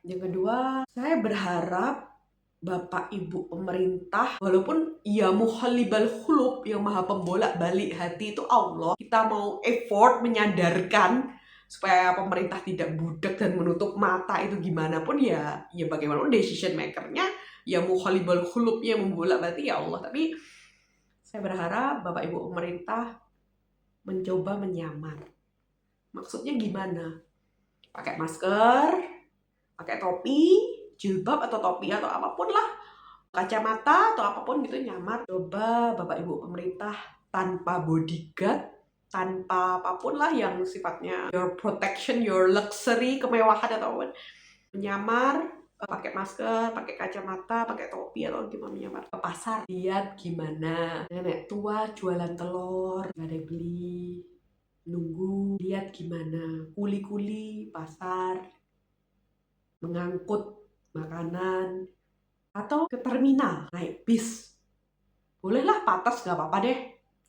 Yang kedua, saya berharap Bapak Ibu pemerintah, walaupun ya muhalibal khulub, yang maha pembolak balik hati itu Allah, kita mau effort menyadarkan supaya pemerintah tidak budak dan menutup mata itu gimana pun ya bagaimanapun decision makernya ya muhalibal khulubnya membolak balik ya Allah. Tapi saya berharap Bapak Ibu pemerintah mencoba menyamar. Maksudnya gimana? Pakai masker, pakai topi, jilbab atau topi atau apapun lah, kacamata atau apapun gitu, nyamar. Coba Bapak Ibu pemerintah tanpa bodyguard, tanpa apapun lah yang sifatnya your protection, your luxury, kemewahan atau apapun, menyamar, pakai masker, pakai kacamata, pakai topi atau gimana, menyamar ke pasar. Lihat gimana nenek tua jualan telur, nggak ada yang beli, nunggu. Lihat gimana kuli-kuli pasar mengangkut makanan, atau ke terminal naik bis. Bolehlah patas, nggak apa-apa deh,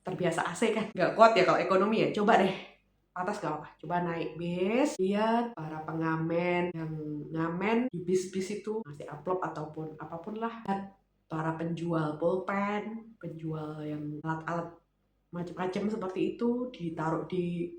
terbiasa AC kan, nggak kuat ya kalau ekonomi ya. Coba deh patas, nggak apa-apa, coba naik bis, lihat para pengamen yang ngamen di bis-bis itu masih amplop ataupun apapun lah. Lihat para penjual pulpen, penjual yang alat-alat macam-macam seperti itu ditaruh di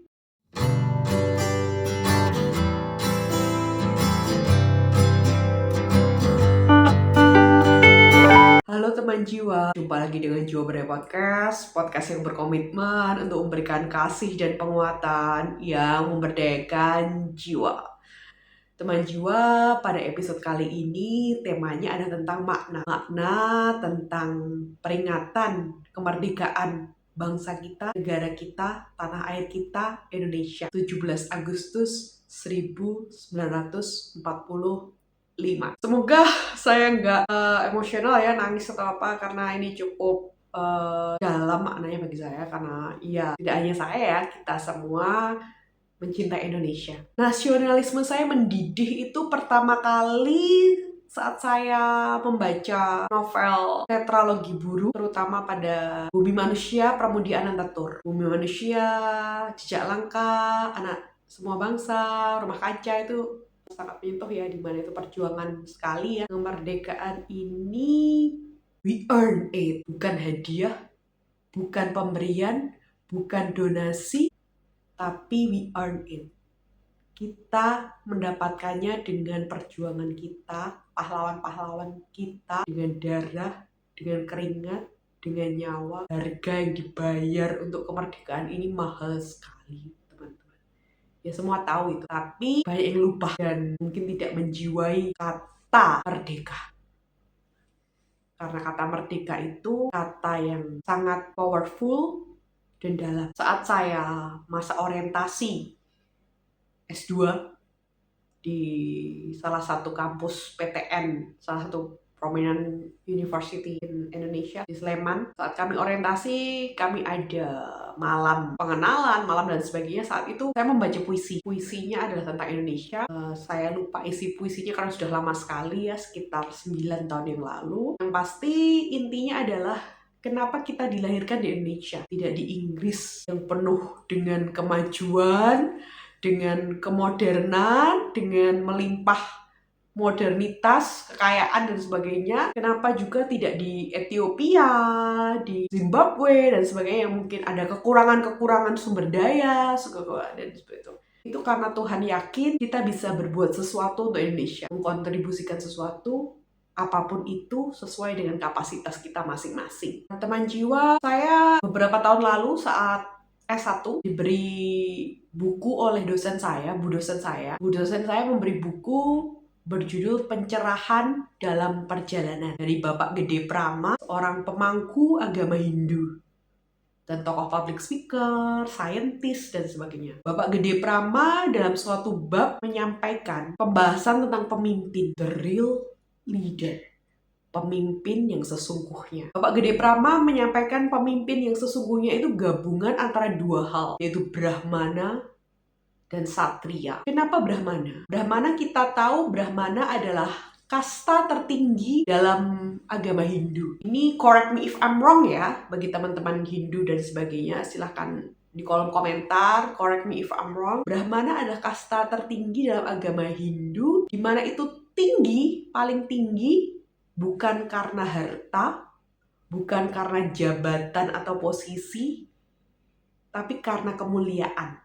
Halo teman jiwa, jumpa lagi dengan Jiwa Berdaya Podcast yang berkomitmen untuk memberikan kasih dan penguatan yang memberdayakan jiwa. Teman jiwa, pada episode kali ini temanya ada tentang makna. Makna tentang peringatan kemerdekaan bangsa kita, negara kita, tanah air kita, Indonesia. 17 Agustus 1945. Semoga saya nggak emosional ya, nangis atau apa, karena ini cukup dalam maknanya bagi saya, karena ya tidak hanya saya ya, kita semua mencintai Indonesia. Nasionalisme saya mendidih itu pertama kali saat saya membaca novel tetralogi Buru, terutama pada Bumi Manusia, Pramudia Anantatur. Bumi Manusia, Jejak Langkah, Anak Semua Bangsa, Rumah Kaca itu sangat menyentuh ya, dimana itu perjuangan sekali ya. Kemerdekaan ini we earn it, bukan hadiah, bukan pemberian, bukan donasi, tapi we earn it. Kita mendapatkannya dengan perjuangan kita, pahlawan-pahlawan kita, dengan darah, dengan keringat, dengan nyawa. Harga yang dibayar untuk kemerdekaan ini mahal sekali, teman-teman. Ya semua tahu itu, tapi banyak yang lupa dan mungkin tidak menjiwai kata merdeka. Karena kata merdeka itu kata yang sangat powerful dan dalam. Saat saya masa orientasi S2 di salah satu kampus PTN, salah satu prominent university in Indonesia, di Sleman. Saat kami orientasi, kami ada malam pengenalan, malam dan sebagainya. Saat itu saya membaca puisi. Puisinya adalah tentang Indonesia. Saya lupa isi puisinya karena sudah lama sekali ya, sekitar 9 tahun yang lalu. Yang pasti intinya adalah kenapa kita dilahirkan di Indonesia, tidak di Inggris yang penuh dengan kemajuan, dengan kemodernan, dengan melimpah modernitas, kekayaan dan sebagainya. Kenapa juga tidak di Ethiopia, di Zimbabwe dan sebagainya, yang mungkin ada kekurangan-kekurangan sumber daya dan seperti itu. Itu karena Tuhan yakin kita bisa berbuat sesuatu untuk Indonesia, mengkontribusikan sesuatu, apapun itu sesuai dengan kapasitas kita masing-masing. Nah, teman jiwa, saya beberapa tahun lalu saat S1 diberi buku oleh dosen saya, Bu dosen saya memberi buku berjudul Pencerahan Dalam Perjalanan dari Bapak Gede Prama, seorang pemangku agama Hindu dan tokoh public speaker, saintis dan sebagainya. Bapak Gede Prama dalam suatu bab menyampaikan pembahasan tentang pemimpin, the real leader, pemimpin yang sesungguhnya. Bapak Gede Prama menyampaikan pemimpin yang sesungguhnya itu gabungan antara dua hal, yaitu Brahmana dan Satria. Kenapa Brahmana? Brahmana kita tahu, Brahmana adalah kasta tertinggi dalam agama Hindu. Ini correct me if I'm wrong ya, bagi teman-teman Hindu dan sebagainya, silahkan di kolom komentar, correct me if I'm wrong. Brahmana adalah kasta tertinggi dalam agama Hindu, Di mana itu tinggi, paling tinggi bukan karena harta, bukan karena jabatan atau posisi, tapi karena kemuliaan,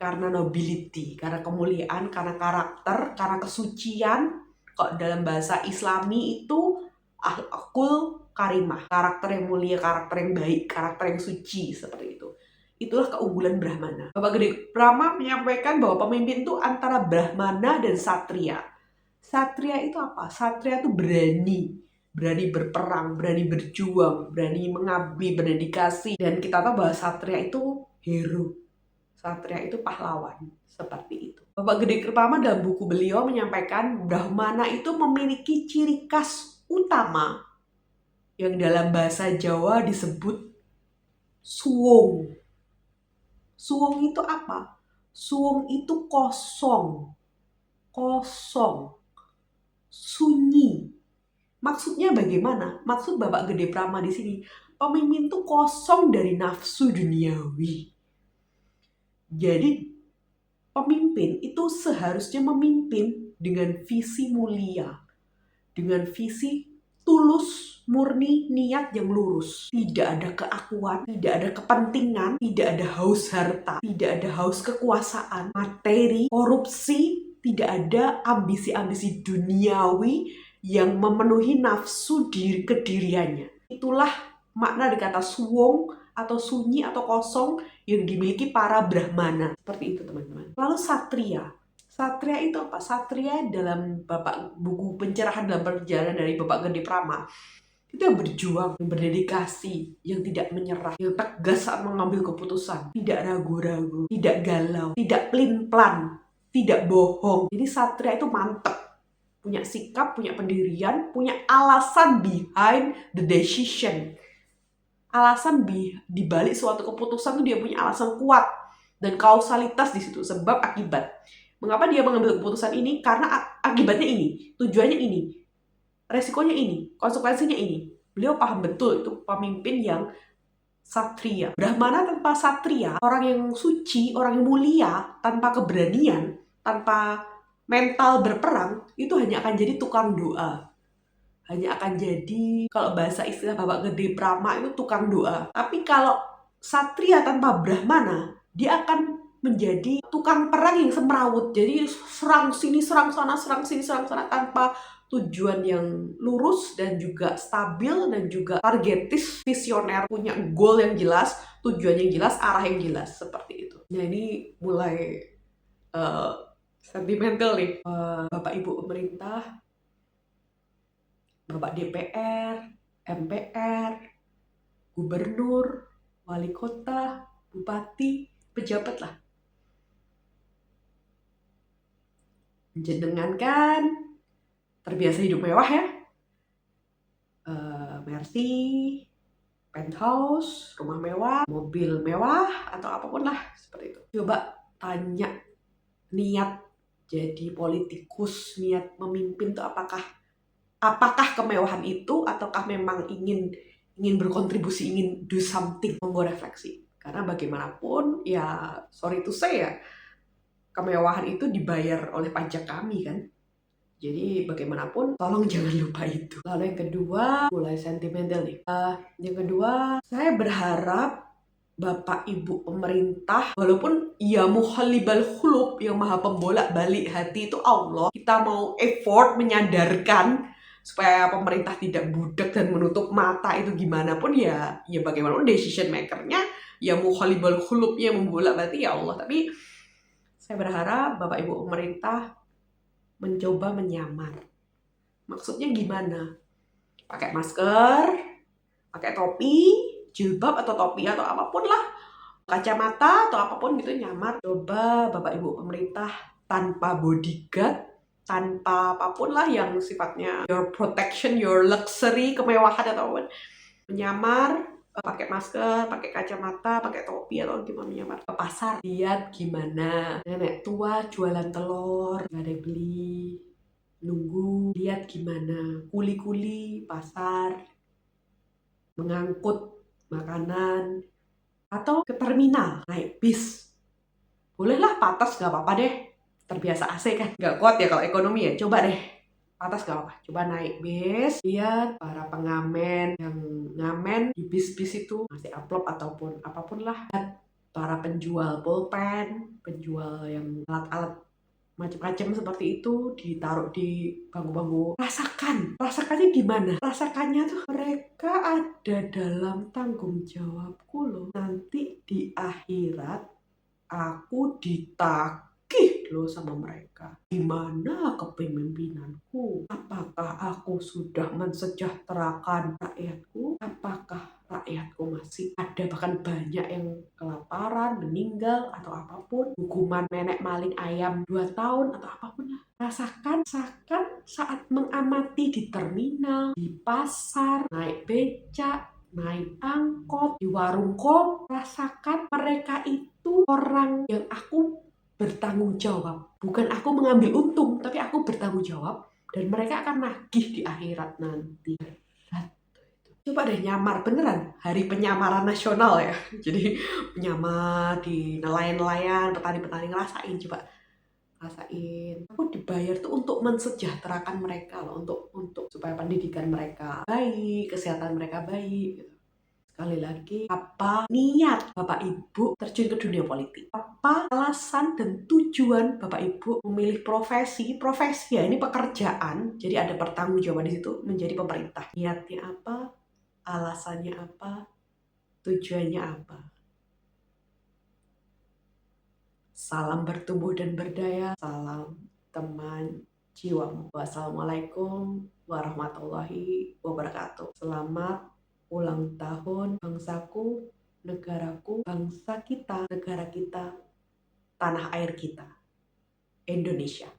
karena nobility, karena kemuliaan, karena karakter, karena kesucian. Kok dalam bahasa Islami itu akul karimah, karakter yang mulia, karakter yang baik, karakter yang suci, seperti itu. Itulah keunggulan Brahmana. Bapak Gede Prama menyampaikan bahwa pemimpin itu antara Brahmana dan Satria. Satria itu apa? Satria itu berani. Berani berperang, berani berjuang, berani mengabdi, berdedikasi. Dan kita tahu bahwa Satria itu hero. Satria itu pahlawan. Seperti itu. Bapak Gede Prama dalam buku beliau menyampaikan Brahmana itu memiliki ciri khas utama yang dalam bahasa Jawa disebut suwung. Suwung itu apa? Suwung itu kosong, sunyi. Maksudnya bagaimana? Maksud Bapak Gede Prama di sini, pemimpin itu kosong dari nafsu duniawi. Jadi pemimpin itu seharusnya memimpin dengan visi mulia, dengan visi tulus, murni, niat yang lurus. Tidak ada keakuan, tidak ada kepentingan, tidak ada haus harta, tidak ada haus kekuasaan, materi, korupsi, tidak ada ambisi-ambisi duniawi yang memenuhi nafsu diri kediriannya. Itulah makna dari kata suwung atau sunyi atau kosong yang dimiliki para Brahmana. Seperti itu teman-teman. Lalu Satria. Satria itu apa? Satria dalam buku pencerahan dalam perjalanan dari Bapak Gede Prama itu yang berjuang, yang berdedikasi, yang tidak menyerah, yang tegas saat mengambil keputusan, tidak ragu-ragu, tidak galau, tidak pelin-pelan, tidak bohong. Jadi Satria itu mantep, punya sikap, punya pendirian, punya alasan behind the decision. Alasan di balik suatu keputusan itu dia punya alasan kuat dan kausalitas di situ, sebab akibat. Mengapa dia mengambil keputusan ini? Karena akibatnya ini, tujuannya ini, resikonya ini, konsekuensinya ini. Beliau paham betul itu pemimpin yang satria. Brahmana tanpa satria, orang yang suci, orang yang mulia, tanpa keberanian, tanpa mental berperang, itu hanya akan jadi tukang doa. Hanya akan jadi, kalau bahasa istilah Bapak Gede Prama itu tukang doa. Tapi kalau satria tanpa Brahmana, dia akan menjadi tukang perang yang semrawut. Jadi serang sini, serang sana, serang sini, serang sana, tanpa tujuan yang lurus dan juga stabil dan juga targetis, visioner, punya goal yang jelas, tujuan yang jelas, arah yang jelas, seperti itu. Nah ini mulai sentimental nih. Bapak Ibu pemerintah, Bapak DPR, MPR, gubernur, wali kota, bupati, pejabat lah. Jenengan kan terbiasa hidup mewah ya. Mercy, penthouse, rumah mewah, mobil mewah, atau apapun lah seperti itu. Coba tanya niat jadi politikus, niat memimpin itu apakah kemewahan itu ataukah memang ingin berkontribusi, ingin do something. Monggo refleksi. Karena bagaimanapun ya sorry to say ya, kemewahan itu dibayar oleh pajak kami kan. Jadi bagaimanapun tolong jangan lupa itu. Lalu yang kedua, mulai sentimental nih. Yang kedua, saya berharap Bapak Ibu pemerintah, walaupun ya muhallibal khulub, yang maha pembolak balik hati itu Allah, kita mau effort menyadarkan supaya pemerintah tidak budak dan menutup mata itu gimana pun ya bagaimanapun decision makernya ya muhallibal khulubnya, membolak balik ya Allah. Tapi saya berharap Bapak Ibu pemerintah mencoba menyamar. Maksudnya gimana? Pakai masker, pakai topi, jilbab atau topi atau apapun lah, kacamata atau apapun gitu, nyamar. Coba Bapak Ibu pemerintah tanpa bodyguard, tanpa apapun lah yang sifatnya your protection, your luxury, kemewahan atau apapun, menyamar, pakai masker, pakai kacamata, pakai topi atau gimana, menyamar ke pasar. Lihat gimana nenek tua jualan telur, nggak ada yang beli, nunggu. Lihat gimana kuli-kuli pasar mengangkut makanan, atau ke terminal naik bis. Bolehlah patas, nggak apa-apa deh. terbiasa AC kan, nggak kuat ya kalau ekonomi ya. Coba deh atas gak apa, coba naik bis, lihat para pengamen yang ngamen di bis-bis itu masih upload ataupun apapun lah, para penjual pulpen, penjual yang alat-alat macam-macam seperti itu ditaruh di bangku-bangku. Rasakannya gimana? Rasakannya tuh mereka ada dalam tanggung jawabku loh. Nanti di akhirat aku ditagih loh sama mereka. Gimana kepemimpinanku? Apakah aku sudah mensejahterakan rakyatku? Apakah rakyatku masih ada bahkan banyak yang kelaparan, meninggal atau apapun, hukuman nenek maling ayam 2 tahun atau apapun lah. Rasakan saat mengamati di terminal, di pasar, naik becak, naik angkot, di warung kopi, rasakan mereka itu orang yang aku bertanggung jawab. Bukan aku mengambil untung, tapi aku bertanggung jawab dan mereka akan nagih di akhirat nanti. Coba deh nyamar, beneran hari penyamaran nasional ya. Jadi penyamar di nelayan-nelayan, petani-petani, ngerasain coba. Rasain. Aku dibayar tuh untuk mensejahterakan mereka loh, untuk supaya pendidikan mereka baik, kesehatan mereka baik gitu. Sekali lagi, apa niat Bapak Ibu terjun ke dunia politik? Apa alasan dan tujuan Bapak Ibu memilih profesi ya, ini pekerjaan, jadi ada pertanggungjawaban di situ menjadi pemerintah. Niatnya apa? Alasannya apa? Tujuannya apa? Salam bertumbuh dan berdaya, salam teman jiwamu. Wassalamualaikum warahmatullahi wabarakatuh. Selamat ulang tahun bangsaku, negaraku, bangsa kita, negara kita, tanah air kita, Indonesia.